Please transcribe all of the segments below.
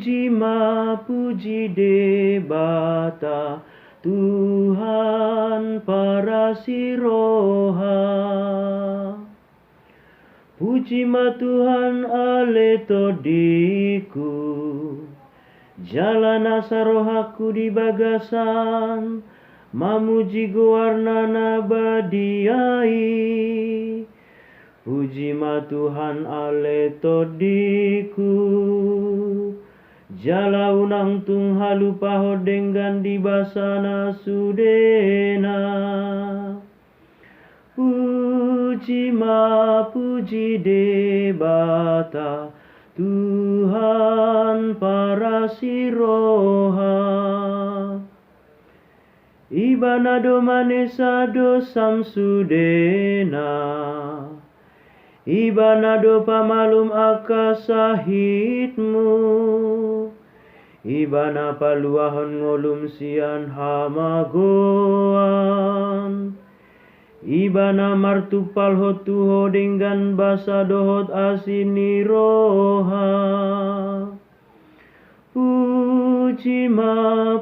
puji debata Tuhan para siroha. Puji ma Tuhan ale todiku, jalan asarohaku di bagasan, mamuji goarna nabadiai. Puji ma Tuhan ale todiku, jala unang tung halupaho dengan di basana sudena. Puji debata Tuhan para siroha. Ibana domanesa do samsudena, ibana do pamalum akasahitmu, ibana paluahon ngolum sian hamagoan, ibana martupal hotuho dengan basa dohot asini roha.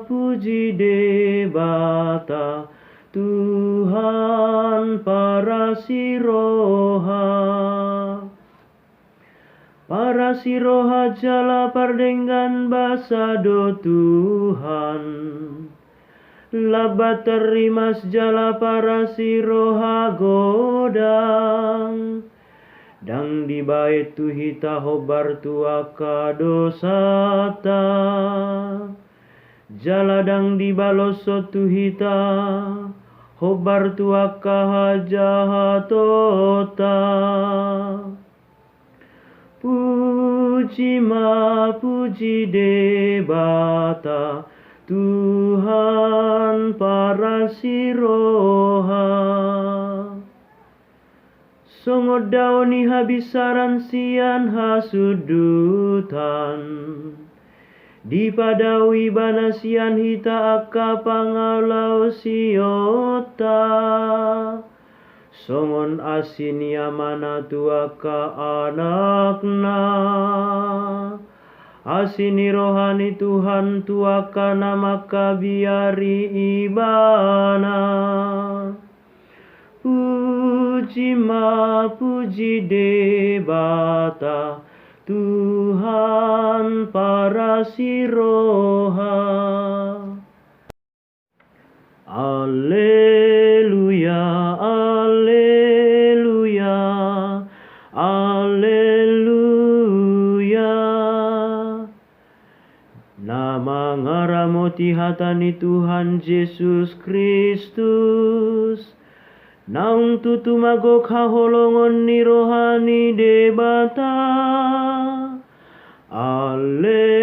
Puji debata Tuhan para siroha. Para siroha jala pardengan basa do Tuhan, laba terimas jala para siroha godang, dang di bait tu hita hobar tuaka dosata, jala dang di baloso tu hita hobar tuaka hajahatota. Puji debata Tuhan para siroha. Songodaoni habisaran sian hasudutan, dipadawi banasian hita akka pangalau siota. Songon asin yamana tuaka anakna, asini rohani Tuhan tuaka nama kabiari ibana. Puji debata Tuhan para siroha. Alleluia, alleluia, alleluia. Nama ngaramoti hatani Tuhan Yesus Kristus, naung tutu magok haholongon ni rohani debata. Alleluia.